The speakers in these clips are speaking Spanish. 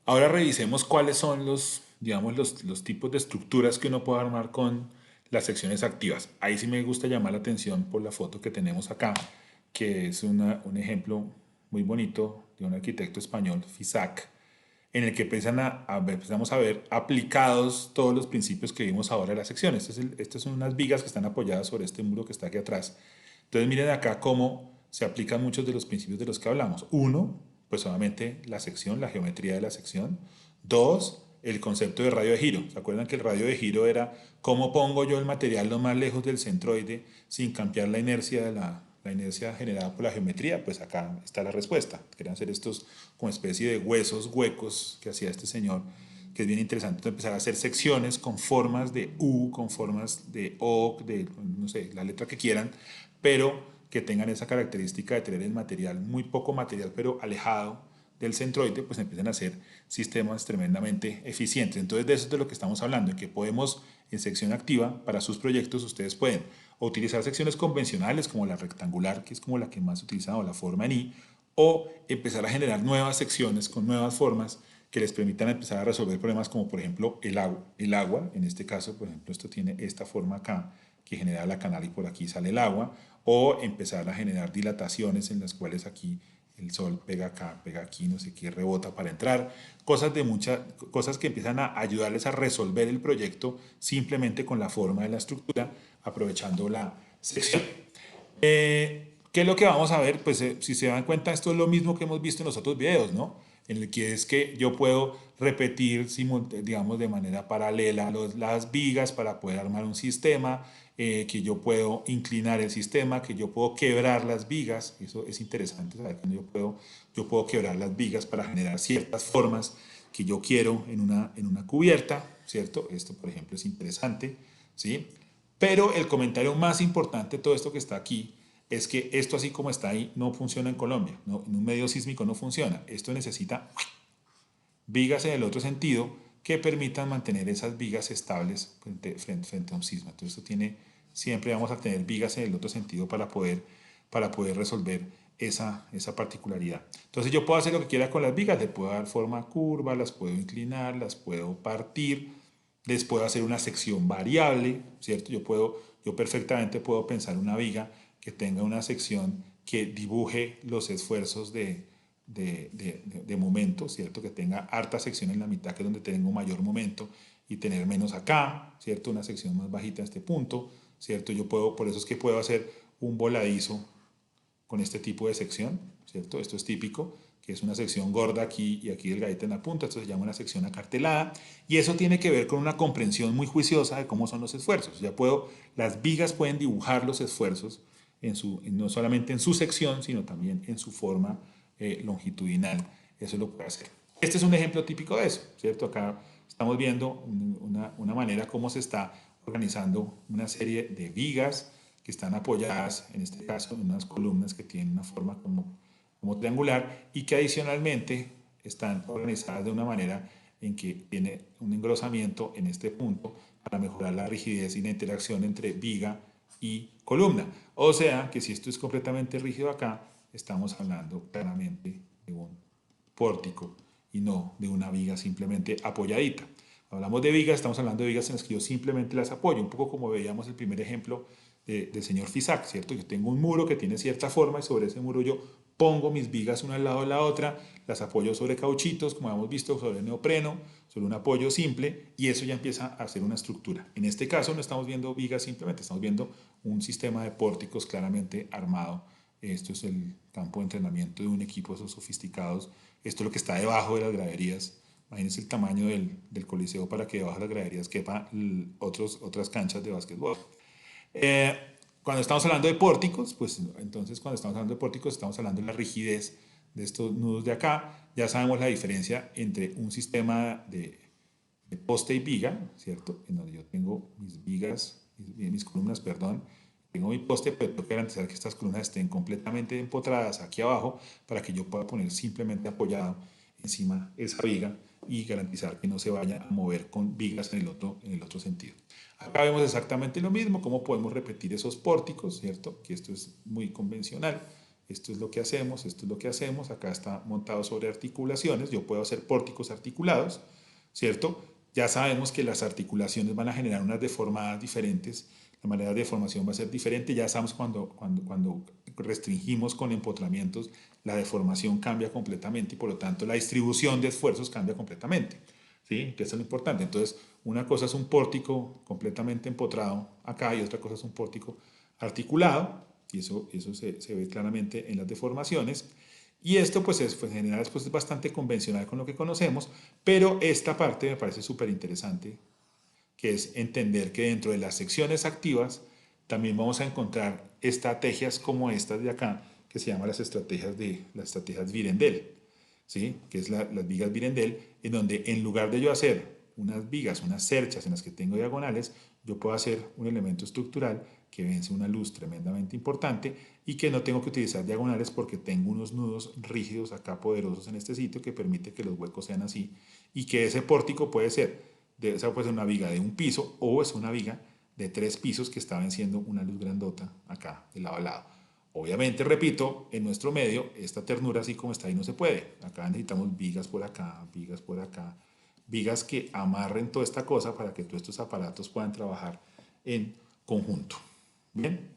Ahora revisemos cuáles son digamos, los tipos de estructuras que uno puede armar con las secciones activas. Ahí sí me gusta llamar la atención por la foto que tenemos acá, que es un ejemplo muy bonito de un arquitecto español, Fisac, en el que empezamos a ver aplicados todos los principios que vimos ahora en las secciones. Estas son unas vigas que están apoyadas sobre este muro que está aquí atrás. Entonces miren acá cómo se aplican muchos de los principios de los que hablamos. Uno, pues obviamente la sección, la geometría de la sección. Dos, el concepto de radio de giro. ¿Se acuerdan que el radio de giro era cómo pongo yo el material lo más lejos del centroide sin cambiar la inercia la inercia generada por la geometría? Pues acá está la respuesta. Querían hacer estos como especie de huesos huecos que hacía este señor, que es bien interesante. Entonces, empezar a hacer secciones con formas de U, con formas de O, de no sé, la letra que quieran, pero que tengan esa característica de tener el material, muy poco material, pero alejado del centroide, pues empiezan a ser sistemas tremendamente eficientes. Entonces, de eso es de lo que estamos hablando, en que podemos, en sección activa, para sus proyectos, ustedes pueden o utilizar secciones convencionales como la rectangular, que es como la que más se utiliza, o la forma en I, o empezar a generar nuevas secciones con nuevas formas que les permitan empezar a resolver problemas como por ejemplo el agua. El agua, en este caso, por ejemplo, esto tiene esta forma acá que genera la canal y por aquí sale el agua, o empezar a generar dilataciones en las cuales aquí el sol pega acá, pega aquí, no sé qué, rebota para entrar, cosas que empiezan a ayudarles a resolver el proyecto simplemente con la forma de la estructura, aprovechando la sección. ¿Qué es lo que vamos a ver? Pues si se dan cuenta, esto es lo mismo que hemos visto en los otros videos, ¿no? En el que es que yo puedo repetir, digamos, de manera paralela las vigas para poder armar un sistema, que yo puedo inclinar el sistema, que yo puedo quebrar las vigas. Eso es interesante, ¿sabes? Yo puedo quebrar las vigas para generar ciertas formas que yo quiero en una cubierta, ¿cierto? Esto, por ejemplo, es interesante, ¿sí? Pero el comentario más importante de todo esto que está aquí es que esto así como está ahí no funciona en Colombia, ¿no? En un medio sísmico no funciona. Esto necesita vigas en el otro sentido que permitan mantener esas vigas estables frente a un sismo. Entonces esto tiene, siempre vamos a tener vigas en el otro sentido para poder resolver esa particularidad. Entonces yo puedo hacer lo que quiera con las vigas, le puedo dar forma curva, las puedo inclinar, las puedo partir, les puedo hacer una sección variable, ¿cierto? Yo perfectamente puedo pensar una viga que tenga una sección que dibuje los esfuerzos de momento, ¿cierto? Que tenga harta sección en la mitad, que es donde tengo mayor momento, y tener menos acá, ¿cierto? Una sección más bajita en este punto, ¿cierto? Por eso es que puedo hacer un voladizo con este tipo de sección, ¿cierto? Esto es típico, que es una sección gorda aquí y aquí delgadita en la punta, esto se llama una sección acartelada, y eso tiene que ver con una comprensión muy juiciosa de cómo son los esfuerzos. Las vigas pueden dibujar los esfuerzos no solamente en su sección, sino también en su forma longitudinal. Eso lo puede hacer. Este es un ejemplo típico de eso, ¿cierto? Acá estamos viendo una manera como se está organizando una serie de vigas que están apoyadas, en este caso, en unas columnas que tienen una forma como triangular y que adicionalmente están organizadas de una manera en que tiene un engrosamiento en este punto para mejorar la rigidez y la interacción entre viga y columna. O sea que si esto es completamente rígido acá, estamos hablando claramente de un pórtico y no de una viga simplemente apoyadita. Hablamos de vigas, estamos hablando de vigas en las que yo simplemente las apoyo, un poco como veíamos el primer ejemplo del señor Fisac, ¿cierto? Yo tengo un muro que tiene cierta forma y sobre ese muro yo pongo mis vigas una al lado de la otra, las apoyo sobre cauchitos, como hemos visto, sobre neopreno, sobre un apoyo simple, y eso ya empieza a hacer una estructura. En este caso no estamos viendo vigas simplemente, estamos viendo un sistema de pórticos claramente armado. Esto es el campo de entrenamiento de un equipo de esos sofisticados. Esto es lo que está debajo de las graderías. Imagínense el tamaño del coliseo para que debajo de las graderías quepa otras canchas de básquetbol. Eh, Cuando estamos hablando de pórticos, pues entonces cuando estamos hablando de pórticos estamos hablando de la rigidez de estos nudos de acá. Ya sabemos la diferencia entre un sistema de poste y viga, ¿cierto? En donde yo tengo mis vigas, mis columnas, perdón, tengo mi poste, pero tengo que garantizar que estas columnas estén completamente empotradas aquí abajo para que yo pueda poner simplemente apoyado encima esa viga y garantizar que no se vaya a mover con vigas en el otro sentido. Acá vemos exactamente lo mismo, cómo podemos repetir esos pórticos, ¿cierto? Que esto es muy convencional. esto es lo que hacemos, esto es lo que hacemos, acá está montado sobre articulaciones, yo puedo hacer pórticos articulados, ¿cierto? Ya sabemos que las articulaciones van a generar unas deformadas diferentes, la manera de deformación va a ser diferente, ya sabemos cuando restringimos con empotramientos, la deformación cambia completamente y por lo tanto la distribución de esfuerzos cambia completamente, ¿sí? Que eso es lo importante. Entonces, una cosa es un pórtico completamente empotrado acá y otra cosa es un pórtico articulado, y eso se ve claramente en las deformaciones. Y esto pues, en general pues, es bastante convencional con lo que conocemos, pero esta parte me parece súper interesante, que es entender que dentro de las secciones activas también vamos a encontrar estrategias como estas de acá, que se llaman las estrategias Virendell, ¿sí? Que es las vigas Virendell, en donde en lugar de yo hacer unas vigas, unas cerchas en las que tengo diagonales, yo puedo hacer un elemento estructural que vence una luz tremendamente importante y que no tengo que utilizar diagonales porque tengo unos nudos rígidos acá poderosos en este sitio que permite que los huecos sean así y que ese pórtico puede ser, esa puede ser una viga de un piso o es una viga de 3 pisos que está venciendo una luz grandota acá de lado a lado. Obviamente, repito, en nuestro medio, esta ternura así como está ahí no se puede. Acá necesitamos vigas por acá, vigas por acá, vigas que amarren toda esta cosa para que todos estos aparatos puedan trabajar en conjunto. Bien.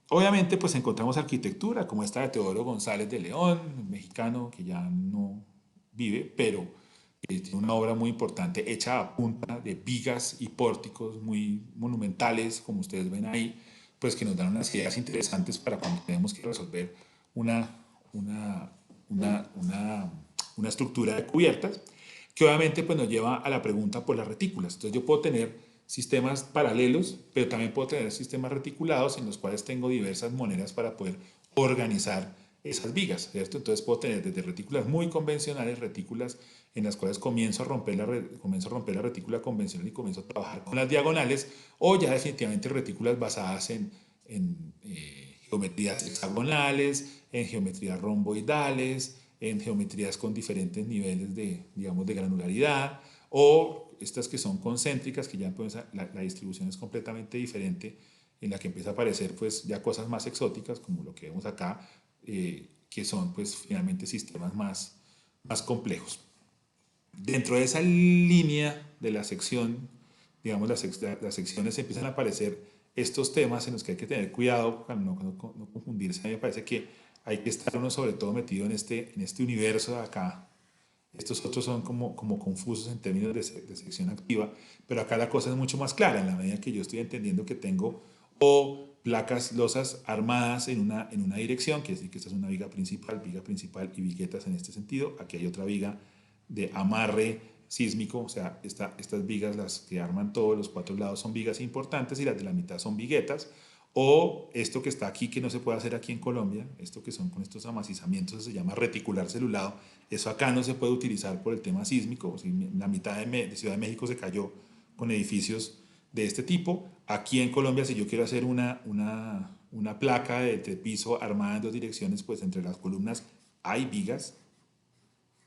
Obviamente, pues encontramos arquitectura como esta de Teodoro González de León, mexicano que ya no vive, pero tiene una obra muy importante hecha a punta de vigas y pórticos muy monumentales, como ustedes ven ahí, pues que nos dan unas ideas interesantes para cuando tenemos que resolver una, una, una, una estructura de cubiertas, que obviamente pues nos lleva a la pregunta por las retículas. Entonces yo puedo tener sistemas paralelos, pero también puedo tener sistemas reticulados en los cuales tengo diversas maneras para poder organizar esas vigas, ¿cierto? Entonces puedo tener desde retículas muy convencionales, retículas en las cuales comienzo a romper la retícula convencional y comienzo a trabajar con las diagonales, o ya definitivamente retículas basadas en geometrías hexagonales, en geometrías romboidales, en geometrías con diferentes niveles de, digamos, de granularidad, o estas que son concéntricas, que ya la distribución es completamente diferente, en la que empieza a aparecer pues ya cosas más exóticas, como lo que vemos acá, que son pues finalmente sistemas más complejos. Dentro de esa línea de la sección, digamos, las secciones empiezan a aparecer estos temas en los que hay que tener cuidado para no confundirse. A mí me parece que hay que estar uno sobre todo metido en este universo de acá. Estos otros son como confusos en términos de sección activa, pero acá la cosa es mucho más clara en la medida que yo estoy entendiendo que tengo o placas losas armadas en una dirección, que es decir que esta es una viga principal y viguetas en este sentido. Aquí hay otra viga de amarre sísmico, o sea, estas vigas, las que arman todos los 4 lados son vigas importantes y las de la mitad son viguetas, o esto que está aquí que no se puede hacer aquí en Colombia, esto que son con estos amacizamientos se llama reticular celulado, eso acá no se puede utilizar por el tema sísmico, o sea, la mitad de Ciudad de México se cayó con edificios de este tipo. Aquí en Colombia, si yo quiero hacer una placa de piso armada en 2 direcciones, pues entre las columnas hay vigas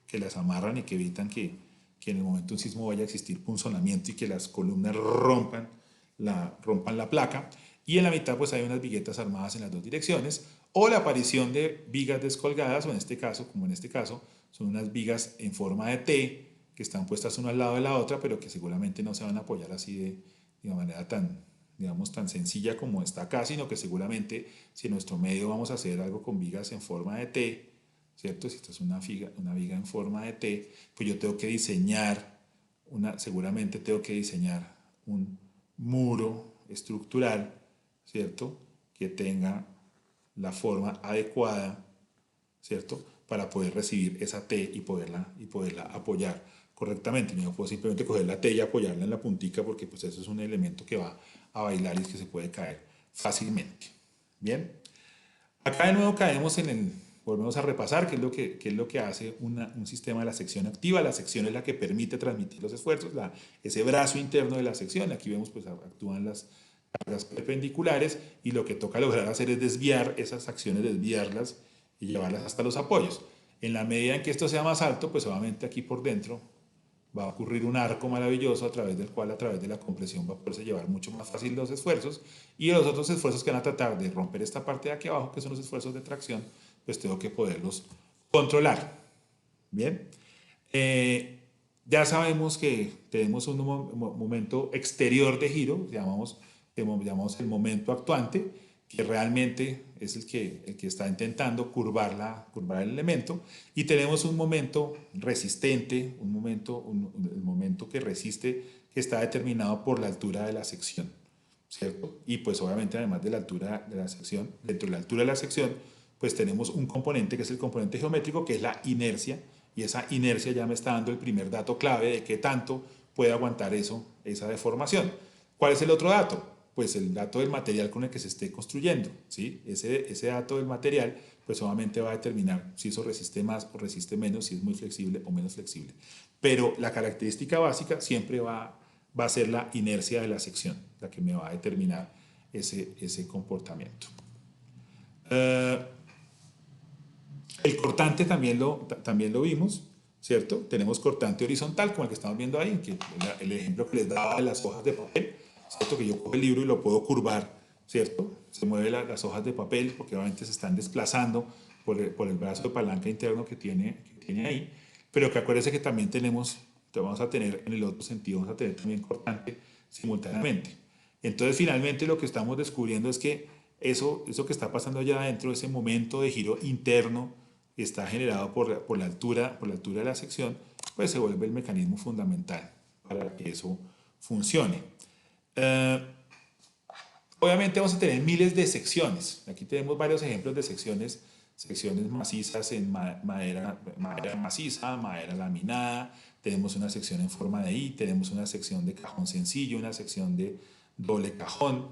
que las amarran y que evitan que en el momento de un sismo vaya a existir punzonamiento y que las columnas rompan la placa. Y en la mitad pues hay unas viguetas armadas en las 2 direcciones, o la aparición de vigas descolgadas, o en este caso, como en este caso, son unas vigas en forma de T que están puestas una al lado de la otra, pero que seguramente no se van a apoyar así de manera tan, digamos, tan sencilla como está acá, sino que seguramente si en nuestro medio vamos a hacer algo con vigas en forma de T, ¿cierto? Si esta es una viga en forma de T, pues yo tengo que diseñar, seguramente tengo que diseñar un muro estructural, ¿cierto? Que tenga la forma adecuada, ¿cierto? Para poder recibir esa T y poderla apoyar correctamente. Yo no puedo simplemente coger la T y apoyarla en la puntica porque pues eso es un elemento que va a bailar y que se puede caer fácilmente. Bien. Acá de nuevo caemos volvemos a repasar qué es lo que hace un sistema de la sección activa. La sección es la que permite transmitir los esfuerzos, ese brazo interno de la sección. Aquí vemos pues actúan las cargas perpendiculares y lo que toca lograr hacer es desviar esas acciones, desviarlas y llevarlas hasta los apoyos. En la medida en que esto sea más alto, pues obviamente aquí por dentro va a ocurrir un arco maravilloso a través del cual, a través de la compresión, va a poderse llevar mucho más fácil los esfuerzos, y los otros esfuerzos que van a tratar de romper esta parte de aquí abajo, que son los esfuerzos de tracción, pues tengo que poderlos controlar. Bien. Ya sabemos que tenemos un momento exterior de giro, llamamos el momento actuante, que realmente es el que está intentando curvar el elemento, y tenemos un momento resistente, el momento que resiste, que está determinado por la altura de la sección, ¿cierto? Y pues obviamente además de la altura de la sección, dentro de la altura de la sección, pues tenemos un componente que es el componente geométrico, que es la inercia, y esa inercia ya me está dando el primer dato clave de qué tanto puede aguantar esa deformación. ¿Cuál es el otro dato? Pues el dato del material con el que se esté construyendo, ¿sí? Ese dato del material, pues obviamente va a determinar si eso resiste más o resiste menos, si es muy flexible o menos flexible. Pero la característica básica siempre va a ser la inercia de la sección, la que me va a determinar ese comportamiento. El cortante también lo vimos, ¿cierto? Tenemos cortante horizontal, como el que estamos viendo ahí, que el ejemplo que les daba de las hojas de papel, ¿cierto? Que yo cojo el libro y lo puedo curvar, ¿cierto? Se mueven las hojas de papel porque obviamente se están desplazando por el brazo de palanca interno que tiene ahí, pero que acuérdense que también vamos a tener en el otro sentido, vamos a tener también cortante simultáneamente. Entonces, finalmente, lo que estamos descubriendo es que eso que está pasando allá adentro, ese momento de giro interno que está generado por la altura de la sección, pues se vuelve el mecanismo fundamental para que eso funcione. Eh, Obviamente vamos a tener miles de secciones. Aquí tenemos varios ejemplos de secciones macizas en madera maciza, madera laminada. Tenemos una sección en forma de I, tenemos una sección de cajón sencillo, una sección de doble cajón,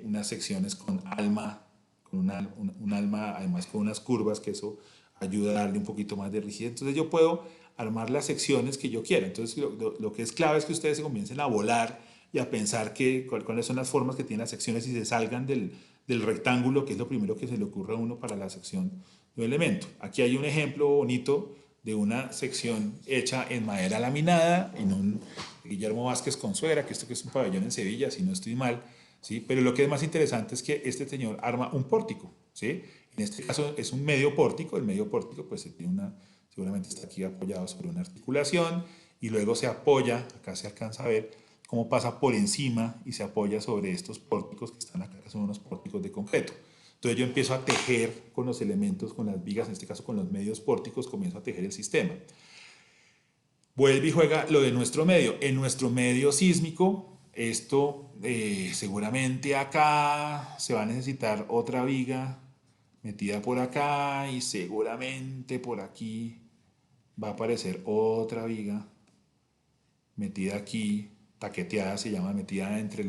unas secciones con alma, un alma además con unas curvas, que eso ayuda a darle un poquito más de rigidez. Entonces yo puedo armar las secciones que yo quiera. Entonces lo que es clave es que ustedes se comiencen a volar y a pensar cuáles son las formas que tienen las secciones y se salgan del rectángulo, que es lo primero que se le ocurre a uno para la sección de un elemento. Aquí hay un ejemplo bonito de una sección hecha en madera laminada, en un Guillermo Vázquez Consuegra, que esto que es un pabellón en Sevilla, si no estoy mal, ¿sí? Pero lo que es más interesante es que este señor arma un pórtico, ¿sí? En este caso es un medio pórtico, el medio pórtico pues seguramente está aquí apoyado sobre una articulación, y luego se apoya, acá se alcanza a ver cómo pasa por encima y se apoya sobre estos pórticos que están acá, que son unos pórticos de concreto. Entonces yo empiezo a tejer con los elementos, con las vigas, en este caso con los medios pórticos, comienzo a tejer el sistema. Vuelve y juega lo de nuestro medio. En nuestro medio sísmico, esto seguramente acá se va a necesitar otra viga metida por acá, y seguramente por aquí va a aparecer otra viga metida aquí, taqueteada se llama, metida dentro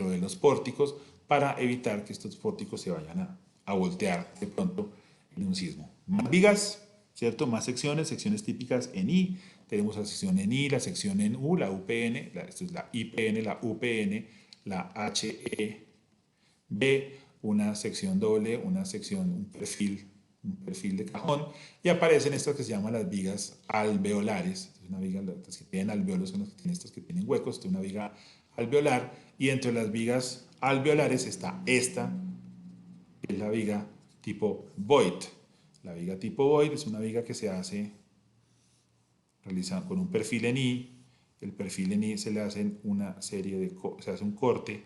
de los pórticos, para evitar que estos pórticos se vayan a voltear de pronto en un sismo. Más vigas, ¿cierto? Más secciones típicas en I. Tenemos la sección en I, la sección en U, la UPN, esto es la IPN, la UPN, la HEB, una sección doble, un perfil de cajón, y aparecen estas que se llaman las vigas alveolares. Una viga, las que tienen alveolos son las que tienen estas que tienen huecos. Esta es una viga alveolar, y entre las vigas alveolares está esta, que es la viga tipo Voigt. La viga tipo Voigt es una viga que se hace realizando con un perfil en I. El perfil en I se le hace se hace un corte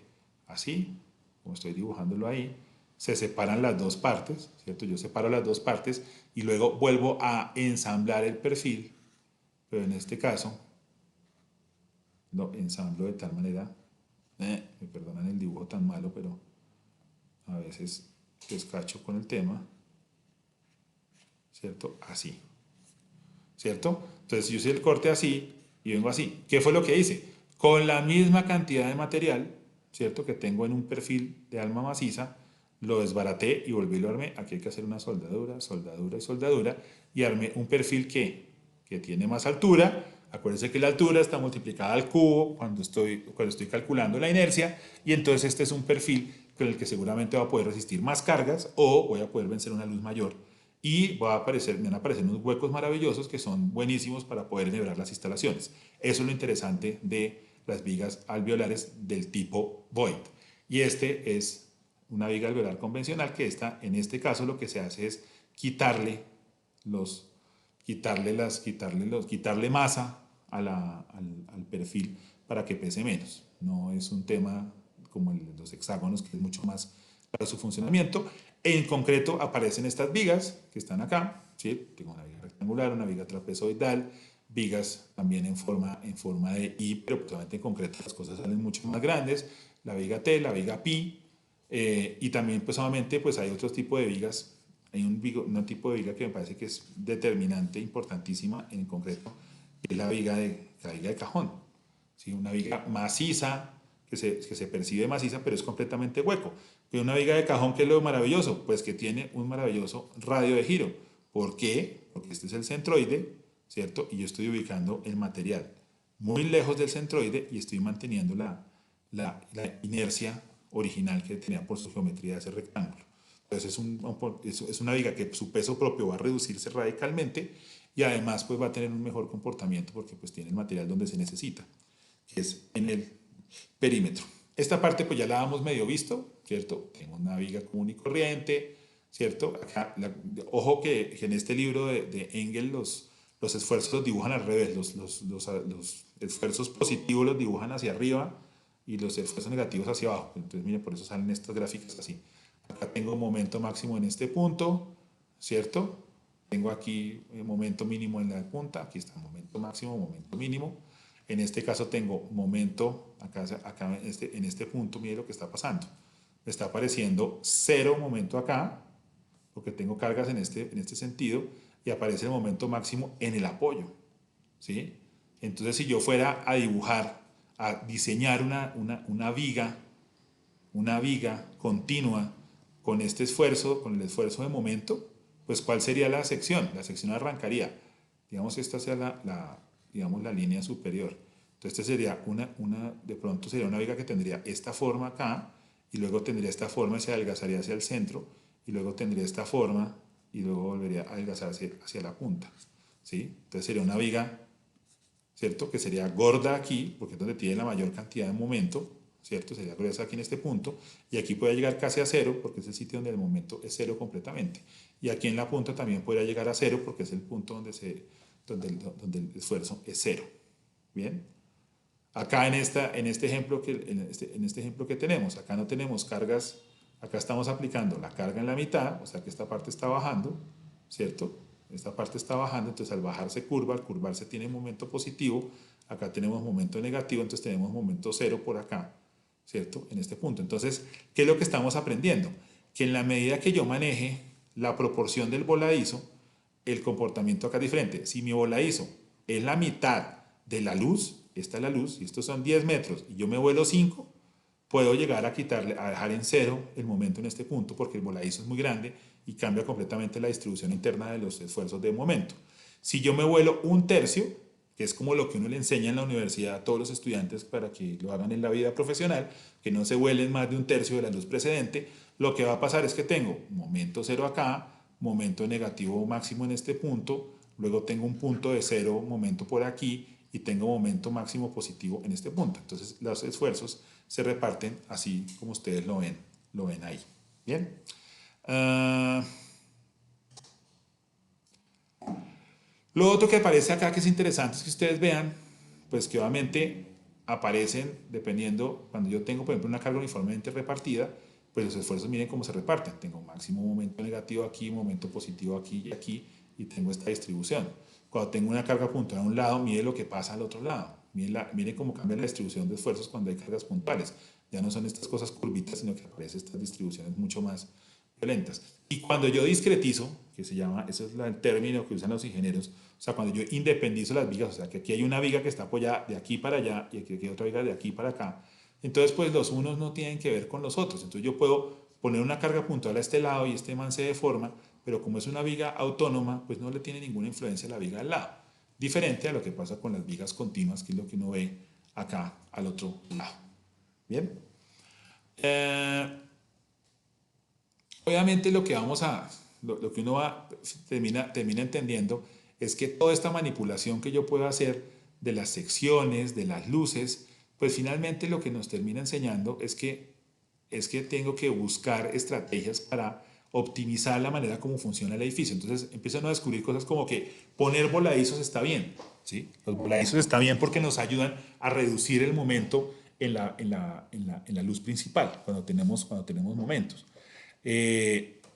así, como estoy dibujándolo ahí. Se separan las dos partes, ¿cierto? Yo separo las dos partes y luego vuelvo a ensamblar el perfil, pero en este caso lo ensamblo de tal manera, me perdonan el dibujo tan malo, pero a veces descacho con el tema, ¿cierto? Así, ¿cierto? Entonces yo hice el corte así y vengo así. ¿Qué fue lo que hice? Con la misma cantidad de material, ¿cierto?, que tengo en un perfil de alma maciza, lo desbaraté y volví y lo armé. Aquí hay que hacer una soldadura, soldadura y soldadura, y armé un perfil que tiene más altura. Acuérdense que la altura está multiplicada al cubo cuando estoy calculando la inercia, y entonces este es un perfil con el que seguramente va a poder resistir más cargas, o voy a poder vencer una luz mayor, y me van a aparecer unos huecos maravillosos que son buenísimos para poder enhebrar las instalaciones. Eso es lo interesante de las vigas alveolares del tipo Void. Y este es una viga alveolar convencional que en este caso lo que se hace es quitarle quitarle masa al perfil para que pese menos. No es un tema como el de los hexágonos, que es mucho más para su funcionamiento. En concreto aparecen estas vigas que están acá, ¿sí? Tengo una viga rectangular, una viga trapezoidal, vigas también en forma de I, pero pues, en concreto las cosas salen mucho más grandes, la viga T, la viga pi, y también pues obviamente pues hay otros tipos de vigas. Hay un tipo de viga que me parece que es determinante, importantísima en concreto, que es la viga de cajón. ¿Sí? Una viga maciza, que se percibe maciza, pero es completamente hueco. Pero una viga de cajón, ¿qué es lo maravilloso? Pues que tiene un maravilloso radio de giro. ¿Por qué? Porque este es el centroide, ¿cierto? Y yo estoy ubicando el material muy lejos del centroide y estoy manteniendo la inercia original que tenía por su geometría de ese rectángulo. Entonces es una viga que su peso propio va a reducirse radicalmente y además pues va a tener un mejor comportamiento porque pues tiene el material donde se necesita, que es en el perímetro. Esta parte pues ya la hemos medio visto, ¿cierto? Tengo una viga común y corriente, ¿cierto? Acá, ojo que en este libro de Engel los esfuerzos los dibujan al revés, los esfuerzos positivos los dibujan hacia arriba y los esfuerzos negativos hacia abajo. Entonces, miren, por eso salen estas gráficas así. Acá tengo momento máximo en este punto, ¿cierto? Tengo aquí momento mínimo en la punta, aquí está momento máximo, momento mínimo. En este caso tengo momento, acá en este punto, mire lo que está pasando. Me está apareciendo cero momento acá, porque tengo cargas en este sentido, y aparece el momento máximo en el apoyo, ¿sí? Entonces, si yo fuera a dibujar, a diseñar una viga continua con este esfuerzo, con el esfuerzo de momento, pues ¿cuál sería la sección? La sección arrancaría, digamos, esta sea digamos, la línea superior. Entonces, este sería de pronto sería una viga que tendría esta forma acá, y luego tendría esta forma y se adelgazaría hacia el centro, y luego tendría esta forma, y luego volvería a adelgazarse hacia la punta, ¿sí? Entonces sería una viga, ¿cierto? Que sería gorda aquí, porque es donde tiene la mayor cantidad de momento, ¿cierto? Sería gruesa aquí en este punto, y aquí puede llegar casi a cero, porque es el sitio donde el momento es cero completamente. Y aquí en la punta también podría llegar a cero, porque es el punto donde el esfuerzo es cero. ¿Bien? Acá en este ejemplo que tenemos, acá no tenemos cargas, acá estamos aplicando la carga en la mitad, o sea que esta parte está bajando, ¿cierto? Esta parte está bajando, entonces al bajar se curva, al curvarse tiene momento positivo, acá tenemos momento negativo, entonces tenemos momento cero por acá, ¿cierto? En este punto. Entonces, ¿qué es lo que estamos aprendiendo? Que en la medida que yo maneje la proporción del voladizo, el comportamiento acá es diferente. Si mi voladizo es la mitad de la luz, esta es la luz, y estos son 10 metros, y yo me vuelo 5, puedo llegar a dejar en cero el momento en este punto, porque el voladizo es muy grande y cambia completamente la distribución interna de los esfuerzos de momento. Si yo me vuelo un tercio, que es como lo que uno le enseña en la universidad a todos los estudiantes para que lo hagan en la vida profesional, que no se vuelen más de un tercio de la luz precedente, lo que va a pasar es que tengo momento cero acá, momento negativo máximo en este punto, luego tengo un punto de cero, momento por aquí, y tengo momento máximo positivo en este punto. Entonces los esfuerzos se reparten así como ustedes lo ven ahí. Bien. Lo otro que aparece acá que es interesante es que ustedes vean, pues que obviamente aparecen dependiendo, cuando yo tengo por ejemplo una carga uniformemente repartida, pues los esfuerzos miren cómo se reparten. Tengo máximo momento negativo aquí, momento positivo aquí y aquí, y tengo esta distribución. Cuando tengo una carga puntual a un lado, mire lo que pasa al otro lado. Mire cómo cambia la distribución de esfuerzos cuando hay cargas puntuales. Ya no son estas cosas curvitas, sino que aparecen estas distribuciones mucho más violentas. Y cuando yo discretizo, que se llama, ese es el término que usan los ingenieros, o sea, cuando yo independizo las vigas, o sea, que aquí hay una viga que está apoyada de aquí para allá y aquí hay otra viga de aquí para acá, entonces pues los unos no tienen que ver con los otros. Entonces yo puedo poner una carga puntual a este lado y este man se deforma, pero como es una viga autónoma, pues no le tiene ninguna influencia a la viga al lado. Diferente a lo que pasa con las vigas continuas, que es lo que uno ve acá al otro lado. Bien. Obviamente lo que vamos a lo que uno termina entendiendo es que toda esta manipulación que yo puedo hacer de las secciones, de las luces, pues finalmente lo que nos termina enseñando es que tengo que buscar estrategias para optimizar la manera como funciona el edificio. Entonces empiezan a descubrir cosas como que poner voladizos está bien, ¿sí? Los voladizos está bien porque nos ayudan a reducir el momento en la luz principal, cuando tenemos momentos.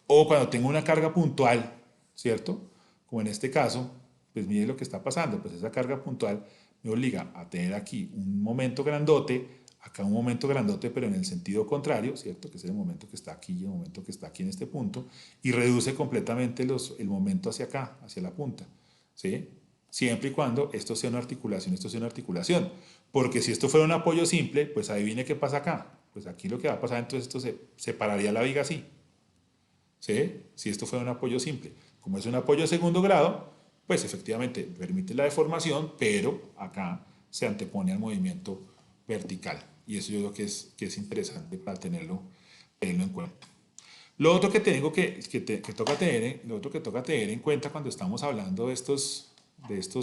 O cuando tengo una carga puntual, ¿cierto? Como en este caso, pues mire lo que está pasando, pues esa carga puntual me obliga a tener aquí un momento grandote, acá un momento grandote, pero en el sentido contrario, ¿cierto? Que es el momento que está aquí y el momento que está aquí en este punto, y reduce completamente el momento hacia acá, hacia la punta, ¿sí? Siempre y cuando esto sea una articulación, esto sea una articulación. Porque si esto fuera un apoyo simple, pues adivine qué pasa acá. Pues aquí lo que va a pasar, entonces esto se separaría la viga así, ¿sí? Si esto fuera un apoyo simple. Como es un apoyo de segundo grado, pues efectivamente permite la deformación, pero acá se antepone al movimiento vertical. Y eso yo creo que es interesante para tenerlo en cuenta. Lo otro que tengo que toca lo otro que toca tener en cuenta cuando estamos hablando de estos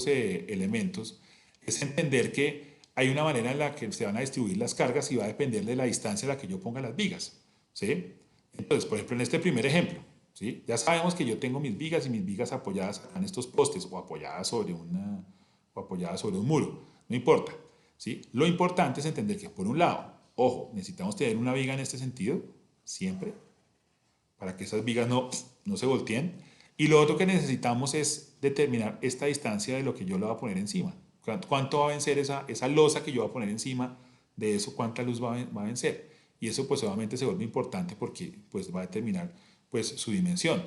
elementos es entender que hay una manera en la que se van a distribuir las cargas y va a depender de la distancia a la que yo ponga las vigas, ¿sí? Entonces, por ejemplo, en este primer ejemplo, ¿sí? Ya sabemos que yo tengo mis vigas y mis vigas apoyadas en estos postes o apoyadas sobre un muro, no importa, ¿sí? Lo importante es entender que por un lado, ojo, necesitamos tener una viga en este sentido, siempre, para que esas vigas no se volteen. Y lo otro que necesitamos es determinar esta distancia de lo que yo le voy a poner encima. ¿Cuánto va a vencer esa losa que yo voy a poner encima de eso? ¿Cuánta luz va a vencer? Y eso pues obviamente se vuelve importante porque pues va a determinar pues su dimensión.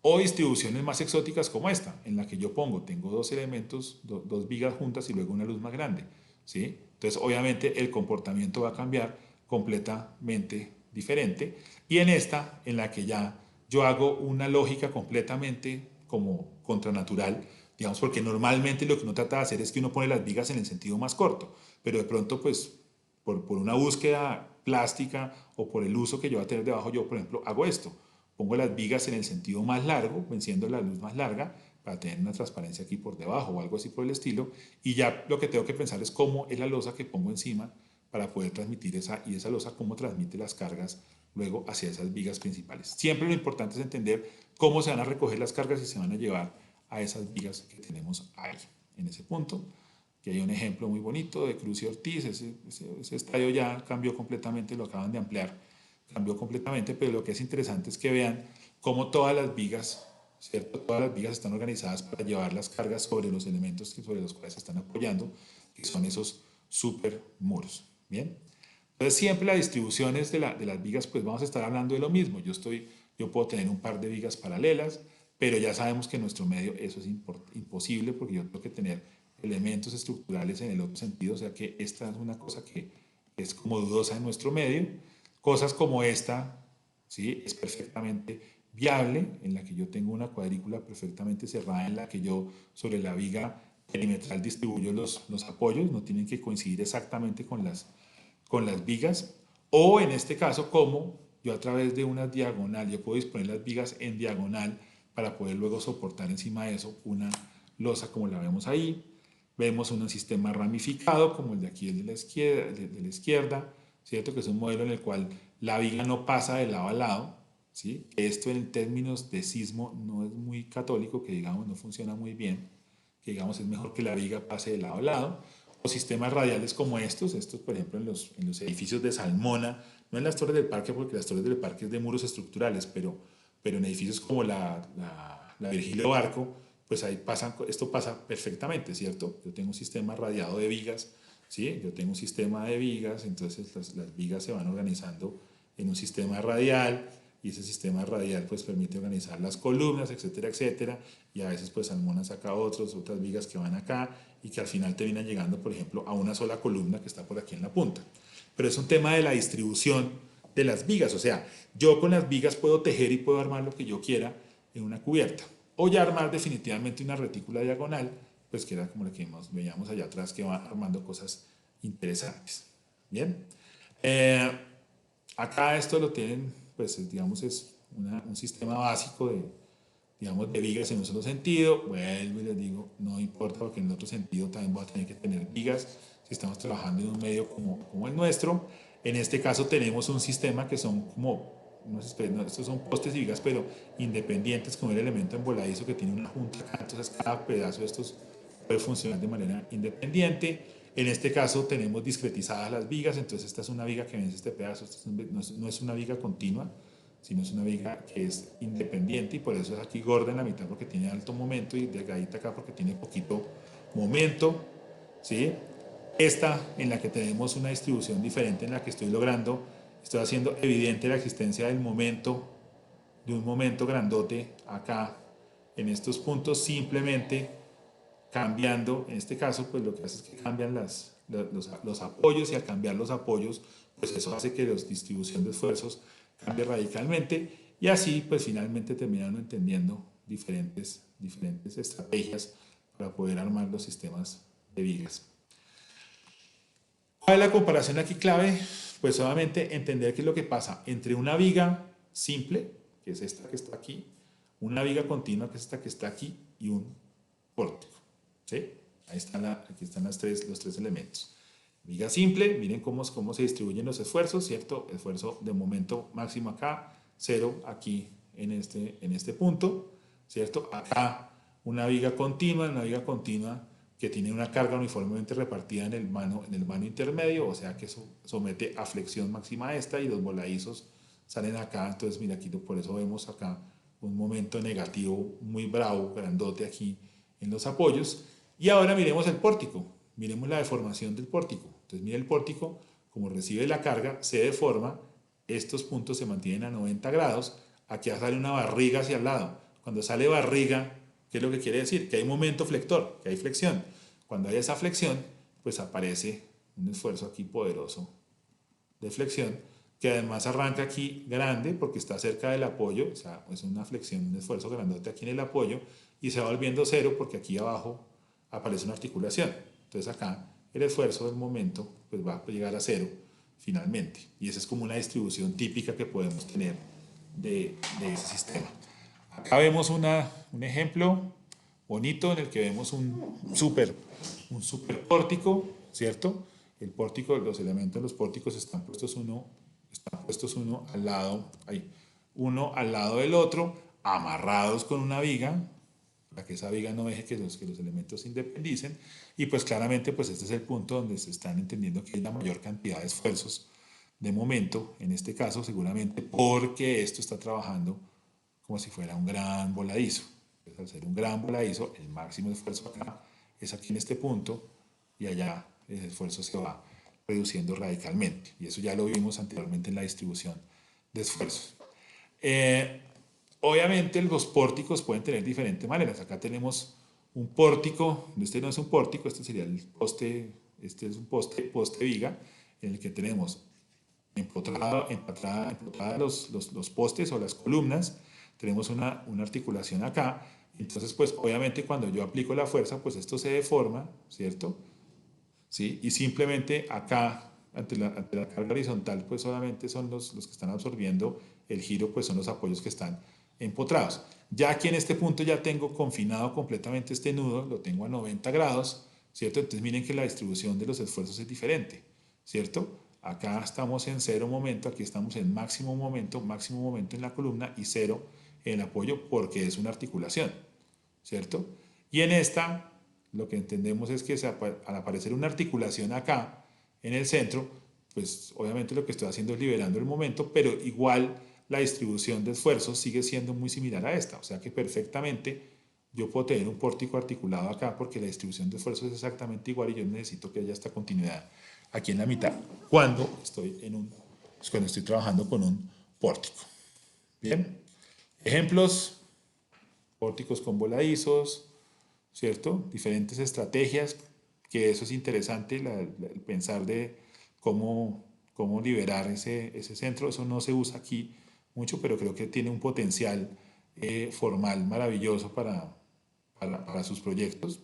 O distribuciones más exóticas como esta, en la que yo tengo dos elementos, dos vigas juntas y luego una luz más grande, ¿sí? Entonces obviamente el comportamiento va a cambiar completamente diferente. Y en esta, en la que ya yo hago una lógica completamente como contranatural, digamos, porque normalmente lo que uno trata de hacer es que uno pone las vigas en el sentido más corto, pero de pronto pues por una búsqueda plástica o por el uso que yo voy a tener debajo, yo por ejemplo hago esto, pongo las vigas en el sentido más largo, venciendo la luz más larga, para tener una transparencia aquí por debajo o algo así por el estilo, y ya lo que tengo que pensar es cómo es la losa que pongo encima para poder transmitir esa losa, cómo transmite las cargas luego hacia esas vigas principales. Siempre lo importante es entender cómo se van a recoger las cargas y se van a llevar a esas vigas que tenemos ahí, en ese punto. Que hay un ejemplo muy bonito de Cruz y Ortiz, ese estadio ya cambió completamente, lo acaban de ampliar, cambió completamente, pero lo que es interesante es que vean cómo todas las vigas, ¿cierto? Todas las vigas están organizadas para llevar las cargas sobre los elementos sobre los cuales se están apoyando, que son esos super muros. Bien. Entonces siempre las distribuciones de las vigas, pues vamos a estar hablando de lo mismo. Yo puedo tener un par de vigas paralelas, pero ya sabemos que en nuestro medio eso es imposible porque yo tengo que tener elementos estructurales en el otro sentido, o sea que esta es una cosa que es como dudosa en nuestro medio. Cosas como esta, ¿sí? Es perfectamente viable, en la que yo tengo una cuadrícula perfectamente cerrada, en la que yo sobre la viga perimetral distribuyo los apoyos, no tienen que coincidir exactamente con las vigas, o en este caso como yo a través de una diagonal, yo puedo disponer las vigas en diagonal para poder luego soportar encima de eso una losa como la vemos ahí. Vemos un sistema ramificado como el de aquí, el de la izquierda, ¿cierto? Que es un modelo en el cual la viga no pasa de lado a lado, ¿sí? Esto en términos de sismo no es muy católico, que digamos no funciona muy bien, que digamos es mejor que la viga pase de lado a lado, o sistemas radiales como estos por ejemplo en los edificios de Salmona, no en las Torres del Parque porque las Torres del Parque es de muros estructurales, pero en edificios como la Virgilio Barco, pues ahí esto pasa perfectamente, ¿cierto? Yo tengo un sistema radiado de vigas, ¿sí? Yo tengo un sistema de vigas, entonces las vigas se van organizando en un sistema radial, y ese sistema radial pues permite organizar las columnas, etcétera, etcétera, y a veces pues Salmona saca otras vigas que van acá y que al final terminan llegando, por ejemplo, a una sola columna que está por aquí en la punta. Pero es un tema de la distribución de las vigas, o sea, yo con las vigas puedo tejer y puedo armar lo que yo quiera en una cubierta, o ya armar definitivamente una retícula diagonal, pues que era como lo que veíamos allá atrás, que va armando cosas interesantes. Bien. Acá esto lo tienen, pues digamos, es un sistema básico digamos, de vigas en un solo sentido, vuelvo y les digo, no importa porque en el otro sentido también voy a tener que tener vigas si estamos trabajando en un medio como el nuestro. En este caso tenemos un sistema que son como, no sé, no, estos son postes y vigas, pero independientes con el elemento emboladizo que tiene una junta acá, entonces cada pedazo de estos puede funcionar de manera independiente. En este caso tenemos discretizadas las vigas, entonces esta es una viga que vence este pedazo, no es una viga continua, sino es una viga que es independiente y por eso es aquí gorda en la mitad porque tiene alto momento y delgadita acá porque tiene poquito momento, ¿sí? Esta en la que tenemos una distribución diferente en la que estoy haciendo evidente la existencia del momento, de un momento grandote acá en estos puntos, simplemente cambiando, en este caso, pues lo que hace es que cambian los apoyos y al cambiar los apoyos, pues eso hace que la distribución de esfuerzos cambie radicalmente y así pues finalmente terminaron entendiendo diferentes estrategias para poder armar los sistemas de vigas. ¿Cuál es la comparación aquí clave? Pues solamente entender qué es lo que pasa entre una viga simple, que es esta que está aquí, una viga continua, que es esta que está aquí, y un pórtico. ¿Sí? Ahí están aquí están los tres elementos. Viga simple, miren cómo se distribuyen los esfuerzos, ¿cierto? Esfuerzo de momento máximo acá, 0 aquí en este punto, ¿cierto? Acá una viga continua que tiene una carga uniformemente repartida en el mano intermedio, o sea que eso somete a flexión máxima esta y los voladizos salen acá, entonces mira aquí por eso vemos acá un momento negativo muy bravo, grandote aquí en los apoyos. Y ahora miremos el pórtico, miremos la deformación del pórtico. Entonces mire el pórtico, como recibe la carga, se deforma, estos puntos se mantienen a 90 grados, aquí sale una barriga hacia el lado. Cuando sale barriga, ¿qué es lo que quiere decir? Que hay momento flector, que hay flexión. Cuando hay esa flexión, pues aparece un esfuerzo aquí poderoso de flexión, que además arranca aquí grande porque está cerca del apoyo, o sea, es una flexión, un esfuerzo grandote aquí en el apoyo, y se va volviendo cero porque aquí abajo aparece una articulación. Entonces acá el esfuerzo del momento pues va a llegar a cero finalmente. Y esa es como una distribución típica que podemos tener de ese sistema. Acá vemos un ejemplo bonito en el que vemos un super pórtico, ¿cierto? El pórtico, los elementos de los pórticos están puestos uno al lado, ahí, uno al lado del otro, amarrados con una viga, para que esa viga no deje que los elementos se independicen. Y pues claramente pues este es el punto donde se están entendiendo que hay la mayor cantidad de esfuerzos de momento, en este caso seguramente porque esto está trabajando como si fuera un gran voladizo. Entonces, al ser un gran voladizo, el máximo esfuerzo acá es aquí en este punto y allá el esfuerzo se va reduciendo radicalmente. Y eso ya lo vimos anteriormente en la distribución de esfuerzos. Obviamente los pórticos pueden tener diferentes maneras. Acá tenemos un pórtico, este no es un pórtico, este sería el poste, este es un poste viga, en el que tenemos empotrada los postes o las columnas, tenemos una articulación acá, entonces pues obviamente cuando yo aplico la fuerza, pues esto se deforma, ¿cierto? ¿Sí? Y simplemente acá, ante la carga horizontal, pues solamente son los que están absorbiendo el giro, pues son los apoyos que están empotrados. Ya aquí en este punto ya tengo confinado completamente este nudo, lo tengo a 90 grados, ¿cierto? Entonces miren que la distribución de los esfuerzos es diferente, ¿cierto? Acá estamos en cero momento, aquí estamos en máximo momento en la columna y cero en el apoyo porque es una articulación, ¿cierto? Y en esta lo que entendemos es que al aparecer una articulación acá en el centro, pues obviamente lo que estoy haciendo es liberando el momento, pero igual la distribución de esfuerzos sigue siendo muy similar a esta, o sea que perfectamente yo puedo tener un pórtico articulado acá porque la distribución de esfuerzos es exactamente igual y yo necesito que haya esta continuidad aquí en la mitad cuando estoy trabajando con un pórtico. Bien, ejemplos, pórticos con voladizos, ¿cierto? Diferentes estrategias, que eso es interesante, el pensar de cómo liberar ese centro. Eso no se usa aquí mucho, pero creo que tiene un potencial formal maravilloso para sus proyectos.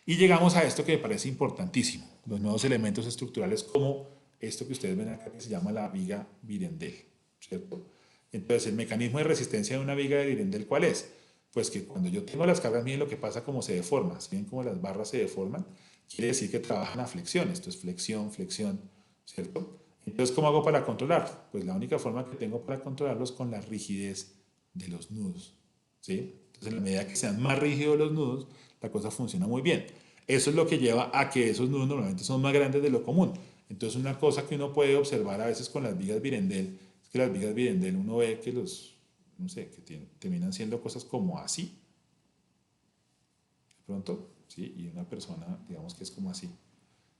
Y llegamos a esto que me parece importantísimo, los nuevos elementos estructurales como esto que ustedes ven acá que se llama la viga Virendell, ¿cierto? Entonces, el mecanismo de resistencia de una viga de Virendell, ¿cuál es? Pues que cuando yo tengo las cargas, miren lo que pasa, como se deforma. Si ven cómo las barras se deforman, quiere decir que trabajan a flexión. Esto es flexión, flexión, ¿cierto? Entonces, ¿cómo hago para controlar? Pues la única forma que tengo para controlarlos es con la rigidez de los nudos, ¿sí? Entonces, en la medida que sean más rígidos los nudos, la cosa funciona muy bien. Eso es lo que lleva a que esos nudos normalmente son más grandes de lo común. Entonces, una cosa que uno puede observar a veces con las vigas Birendell es que las vigas Birendell uno ve que no sé, que terminan siendo cosas como así, de pronto, ¿sí? Y una persona, digamos que es como así,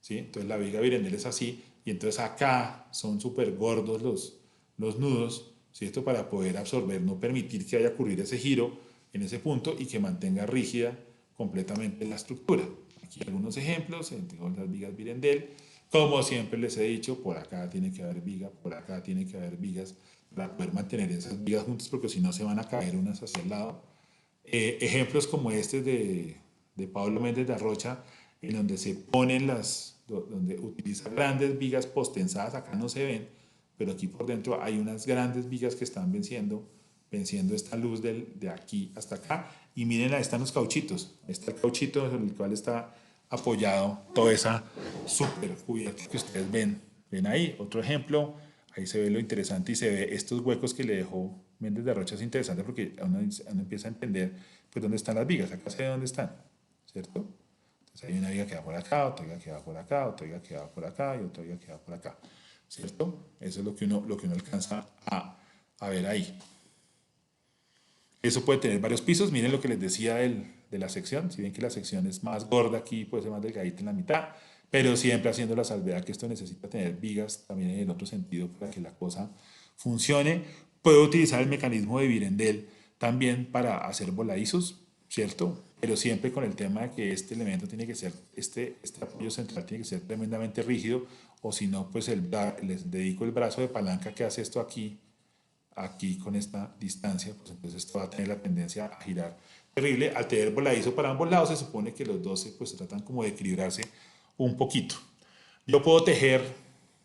¿sí? Entonces la viga Birendell es así, y entonces acá son súper gordos los nudos, ¿cierto? Para poder absorber, no permitir que haya ocurrir ese giro en ese punto y que mantenga rígida completamente la estructura. Aquí algunos ejemplos, tengo las vigas Birendell. Como siempre les he dicho, por acá tiene que haber viga, por acá tiene que haber vigas para poder mantener esas vigas juntas, porque si no se van a caer unas hacia el lado. Ejemplos como este de Pablo Méndez de Arrocha, en donde se ponen donde utiliza grandes vigas postensadas, acá no se ven, pero aquí por dentro hay unas grandes vigas que están venciendo esta luz de aquí hasta acá. Y miren, ahí están los cauchitos. Ahí está el cauchito en el cual está apoyado toda esa super cubierta que ustedes ven ahí. Otro ejemplo, ahí se ve lo interesante y se ve estos huecos que le dejó Méndez de Rocha. Es interesante porque uno empieza a entender pues dónde están las vigas. Acá se ve dónde están, ¿cierto? Entonces hay una viga que va por acá, otra viga que va por acá, otra viga que va por acá y otra viga que va por acá, ¿cierto? Eso es lo que uno alcanza a ver ahí. Eso puede tener varios pisos. Miren lo que les decía de la sección. Si ven que la sección es más gorda aquí, puede ser más delgadita en la mitad, pero siempre haciendo la salvedad que esto necesita tener vigas también en el otro sentido para que la cosa funcione. Puedo utilizar el mecanismo de Birendell también para hacer voladizos, ¿cierto? Pero siempre con el tema de que este elemento tiene que ser, este apoyo central tiene que ser tremendamente rígido, o si no, pues les dedico el brazo de palanca que hace esto aquí con esta distancia, pues entonces esto va a tener la tendencia a girar terrible. Al tener voladizo para ambos lados, se supone que los dos pues, se tratan como de equilibrarse un poquito. Yo puedo tejer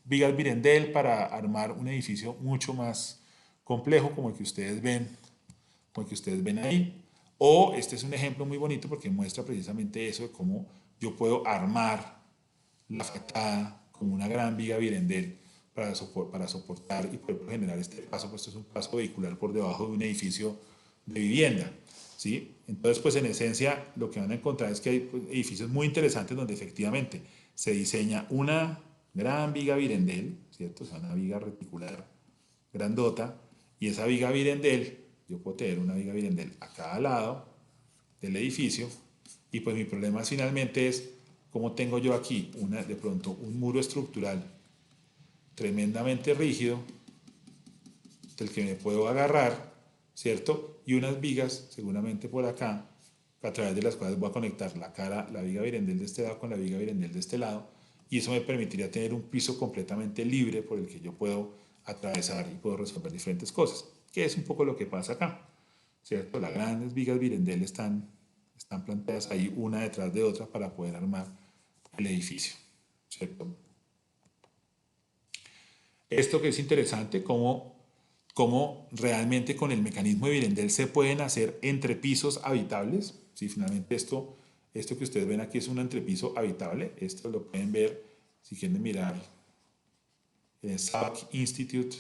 vigas Birendell para armar un edificio mucho más complejo, como el que ustedes ven ahí. O este es un ejemplo muy bonito porque muestra precisamente eso de cómo yo puedo armar la fachada como una gran viga Birendell para soportar y poder generar este paso, pues esto es un paso vehicular por debajo de un edificio de vivienda, ¿sí? Entonces, pues en esencia lo que van a encontrar es que hay pues, edificios muy interesantes donde efectivamente se diseña una gran viga Birendell, ¿cierto? O sea, una viga reticular grandota, y esa viga Birendell, yo puedo tener una viga Birendell a cada lado del edificio, y pues mi problema finalmente es cómo tengo yo aquí de pronto un muro estructural tremendamente rígido del que me puedo agarrar, ¿cierto? Y unas vigas seguramente por acá, a través de las cuales voy a conectar la viga Birendell de este lado con la viga Birendell de este lado, y eso me permitiría tener un piso completamente libre por el que yo puedo atravesar y puedo resolver diferentes cosas, que es un poco lo que pasa acá, ¿cierto? Las grandes vigas Birendell están planteadas ahí una detrás de otra para poder armar el edificio, ¿cierto? Esto que es interesante, cómo realmente con el mecanismo de Birendell se pueden hacer entrepisos habitables. Si finalmente esto que ustedes ven aquí es un entrepiso habitable, esto lo pueden ver si quieren mirar en el Salk Institute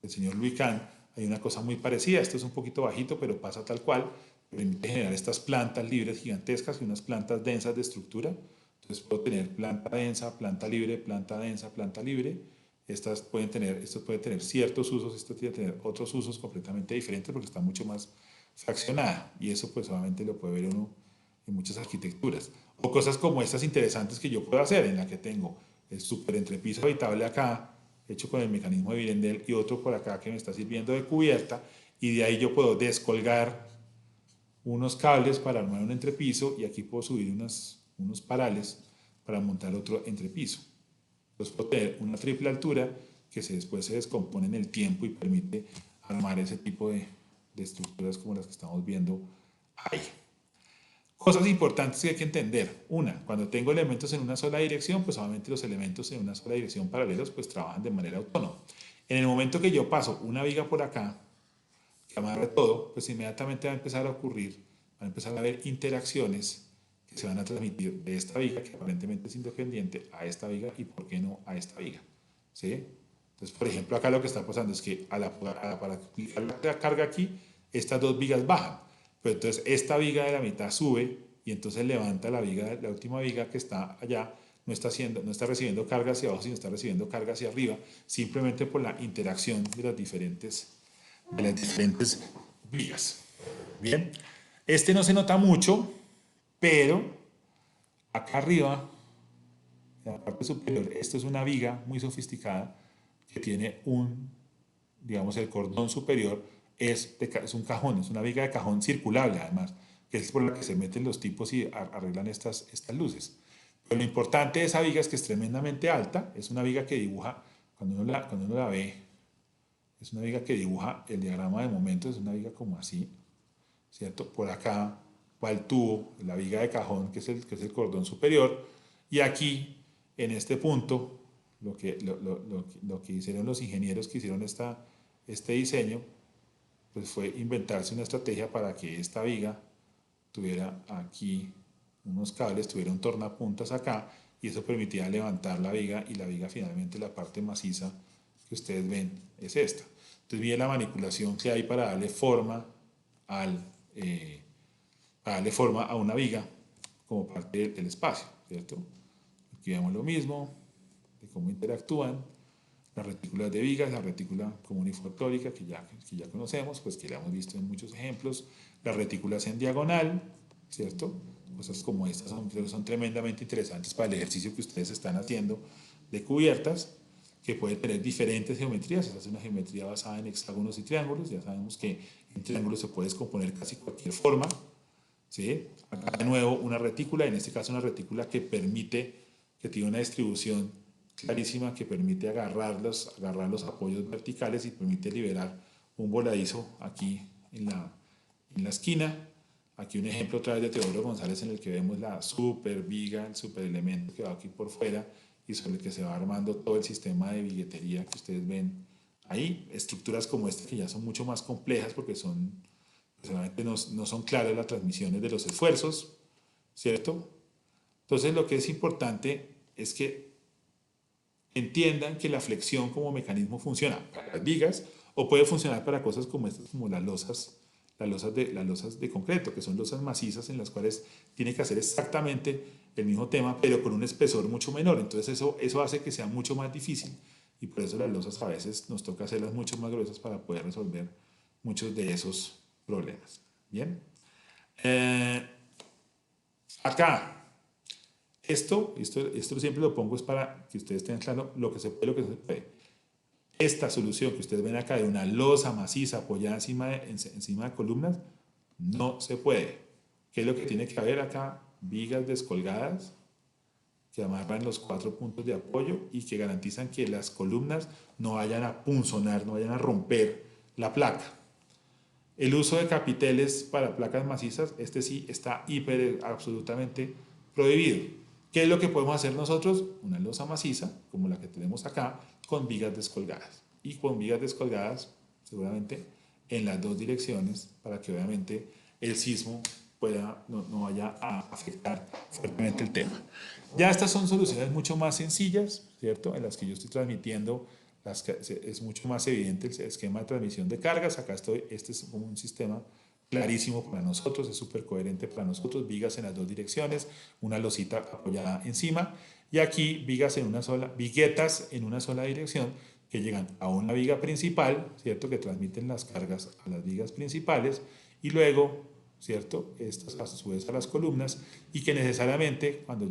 del señor Louis Kahn. Hay una cosa muy parecida, esto es un poquito bajito, pero pasa tal cual, permite generar estas plantas libres gigantescas y unas plantas densas de estructura. Entonces puedo tener planta densa, planta libre, planta densa, planta libre. Esto puede tener ciertos usos, esto tiene que tener otros usos completamente diferentes porque está mucho más fraccionada. Y eso pues obviamente lo puede ver uno en muchas arquitecturas. O cosas como estas interesantes que yo puedo hacer, en la que tengo el super entrepiso habitable acá, hecho con el mecanismo de Birendell, y otro por acá que me está sirviendo de cubierta, y de ahí yo puedo descolgar unos cables para armar un entrepiso, y aquí puedo subir unos parales para montar otro entrepiso. Entonces puedo tener una triple altura que después se descompone en el tiempo y permite armar ese tipo de estructuras como las que estamos viendo ahí. Cosas importantes que hay que entender. Una, cuando tengo elementos en una sola dirección, pues obviamente los elementos en una sola dirección paralelos pues trabajan de manera autónoma. En el momento que yo paso una viga por acá, que amarre todo, pues inmediatamente va a empezar a ocurrir, van a empezar a haber interacciones que se van a transmitir de esta viga, que aparentemente es independiente, a esta viga y por qué no a esta viga. ¿Sí? Entonces, por ejemplo, acá lo que está pasando es que para aplicar la carga aquí, estas dos vigas bajan. Pero entonces esta viga de la mitad sube y entonces levanta la viga, la última viga que está allá, no está recibiendo carga hacia abajo, sino está recibiendo carga hacia arriba, simplemente por la interacción de las diferentes vigas. Bien, este no se nota mucho, pero acá arriba, en la parte superior, esto es una viga muy sofisticada que tiene digamos, el cordón superior es un cajón, es una viga de cajón circulable además, que es por la que se meten los tipos y arreglan estas luces. Pero lo importante de esa viga es que es tremendamente alta, es una viga que dibuja, cuando uno la ve, es una viga que dibuja el diagrama de momentos, es una viga como así, ¿cierto? Por acá va el tubo, la viga de cajón, que es el cordón superior, y aquí, en este punto, lo que hicieron los ingenieros que hicieron este diseño, pues fue inventarse una estrategia para que esta viga tuviera aquí unos cables, tuviera un tornapuntas acá, y eso permitía levantar la viga, y la viga finalmente, la parte maciza que ustedes ven, es esta. Entonces viene la manipulación que hay para darle forma a una viga como parte del espacio, ¿cierto? Aquí vemos lo mismo, de cómo interactúan las retículas de vigas, la retícula común y folclórica que ya conocemos, pues que la hemos visto en muchos ejemplos, las retículas en diagonal, ¿cierto? Cosas como estas son tremendamente interesantes para el ejercicio que ustedes están haciendo de cubiertas, que puede tener diferentes geometrías. Esa es una geometría basada en hexágonos y triángulos. Ya sabemos que en triángulos se puede descomponer casi cualquier forma, ¿sí? Acá de nuevo una retícula, en este caso una retícula que tiene una distribución clarísima, que permite agarrar los apoyos verticales y permite liberar un voladizo aquí en la esquina. Aquí un ejemplo otra vez de Teodoro González, en el que vemos la super viga, el super elemento que va aquí por fuera y sobre el que se va armando todo el sistema de billetería que ustedes ven ahí. Estructuras como esta que ya son mucho más complejas porque personalmente no son claras las transmisiones de los esfuerzos, ¿cierto? Entonces lo que es importante es que entiendan que la flexión como mecanismo funciona para las vigas o puede funcionar para cosas como estas, como las losas de concreto, que son losas macizas en las cuales tiene que hacer exactamente el mismo tema, pero con un espesor mucho menor. Entonces eso hace que sea mucho más difícil, y por eso las losas a veces nos toca hacerlas mucho más gruesas para poder resolver muchos de esos problemas. Bien. Acá, esto siempre lo pongo es para que ustedes tengan claro lo que se puede, lo que no se puede. Esta solución que ustedes ven acá de una losa maciza apoyada encima de columnas, no se puede. ¿Qué es lo que tiene que haber acá? Vigas descolgadas que amarran los 4 puntos de apoyo y que garantizan que las columnas no vayan a punzonar, no vayan a romper la placa. El uso de capiteles para placas macizas, este sí está absolutamente prohibido. ¿Qué es lo que podemos hacer nosotros? Una losa maciza, como la que tenemos acá, con vigas descolgadas. Y con vigas descolgadas, seguramente, en las dos direcciones, para que obviamente el sismo no vaya a afectar fuertemente el tema. Ya estas son soluciones mucho más sencillas, ¿cierto? En las que yo estoy transmitiendo, es mucho más evidente el esquema de transmisión de cargas. Acá este es como un sistema clarísimo para nosotros, es súper coherente para nosotros, vigas en las dos direcciones, una losita apoyada encima, y aquí viguetas en una sola dirección que llegan a una viga principal, ¿cierto? Que transmiten las cargas a las vigas principales, y luego, ¿cierto? Estas a su vez a las columnas, y que necesariamente cuando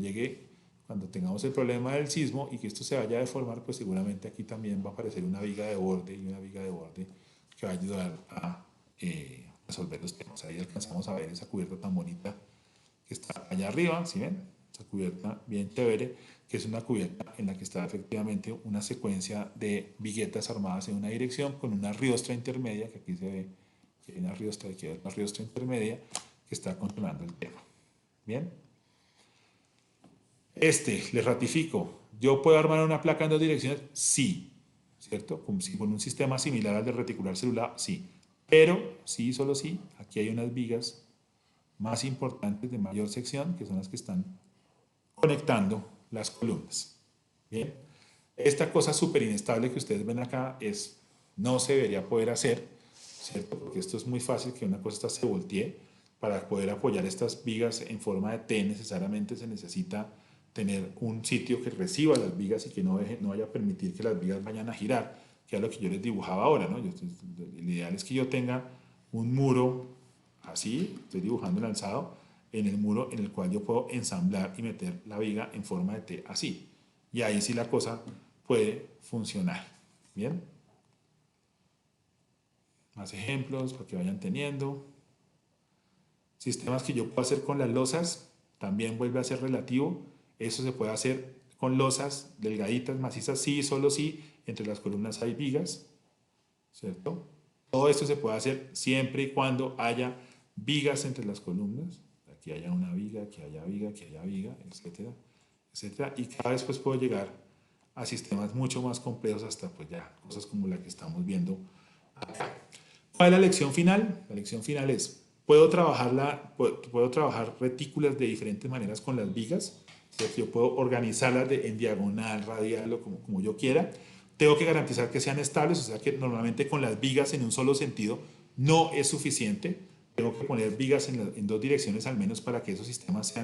tengamos el problema del sismo y que esto se vaya a deformar, pues seguramente aquí también va a aparecer una viga de borde y una viga de borde que va a ayudar a resolver los temas. Ahí alcanzamos a ver esa cubierta tan bonita que está allá arriba, ¿sí ven? Esa cubierta bien chévere, que es una cubierta en la que está efectivamente una secuencia de viguetas armadas en una dirección con una riostra intermedia, que aquí se ve que hay una riostra, aquí hay una riostra intermedia que está controlando el tema. Bien. Les ratifico, ¿yo puedo armar una placa en dos direcciones? Sí, ¿cierto? Con un sistema similar al de reticular celular, sí. Pero sí, solo sí, aquí hay unas vigas más importantes de mayor sección, que son las que están conectando las columnas. Bien, esta cosa súper inestable que ustedes ven acá no se debería poder hacer, ¿cierto? Porque esto es muy fácil que una cosa se voltee. Para poder apoyar estas vigas en forma de T necesariamente se necesita tener un sitio que reciba las vigas y que no vaya a permitir que las vigas vayan a girar, que es lo que yo les dibujaba ahora, ¿no? El ideal es que yo tenga un muro así, estoy dibujando el alzado, en el muro en el cual yo puedo ensamblar y meter la viga en forma de T así. Y ahí sí la cosa puede funcionar. Bien. Más ejemplos para que vayan teniendo. Sistemas que yo puedo hacer con las losas, también vuelve a ser relativo. Eso se puede hacer con losas delgaditas, macizas, sí, solo sí. Entre las columnas hay vigas, ¿cierto? Todo esto se puede hacer siempre y cuando haya vigas entre las columnas. Aquí haya una viga, aquí haya viga, aquí haya viga, etcétera, etcétera. Y cada vez pues puedo llegar a sistemas mucho más complejos hasta pues ya cosas como la que estamos viendo acá. ¿Cuál es la lección final? La lección final es, puedo trabajar retículas de diferentes maneras con las vigas, ¿cierto? Yo puedo organizarlas en diagonal, radial o como yo quiera. Tengo que garantizar que sean estables, o sea que normalmente con las vigas en un solo sentido no es suficiente. Tengo que poner vigas en dos direcciones al menos para que esos sistemas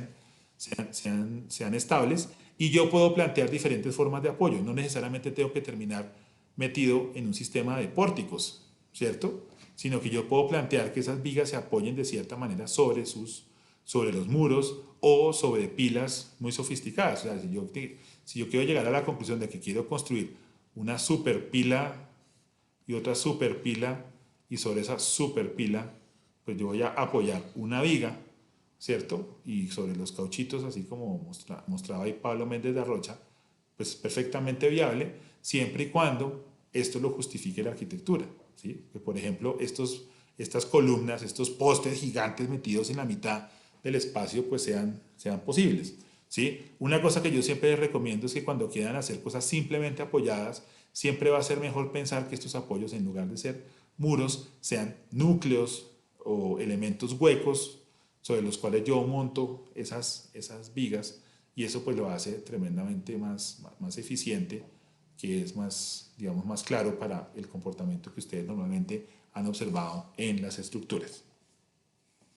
sean estables. Y yo puedo plantear diferentes formas de apoyo. No necesariamente tengo que terminar metido en un sistema de pórticos, ¿cierto? Sino que yo puedo plantear que esas vigas se apoyen de cierta manera sobre los muros o sobre pilas muy sofisticadas. O sea, si yo quiero llegar a la conclusión de que quiero construir una super pila y otra super pila y sobre esa super pila, pues yo voy a apoyar una viga, ¿cierto? Y sobre los cauchitos, así como mostraba ahí Pablo Méndez de Arrocha, pues perfectamente viable, siempre y cuando esto lo justifique la arquitectura, ¿sí? Que por ejemplo estas columnas, estos postes gigantes metidos en la mitad del espacio, pues sean posibles, ¿sí? Una cosa que yo siempre les recomiendo es que cuando quieran hacer cosas simplemente apoyadas, siempre va a ser mejor pensar que estos apoyos, en lugar de ser muros, sean núcleos o elementos huecos sobre los cuales yo monto esas vigas, y eso pues lo hace tremendamente más eficiente, que es más, digamos, más claro para el comportamiento que ustedes normalmente han observado en las estructuras.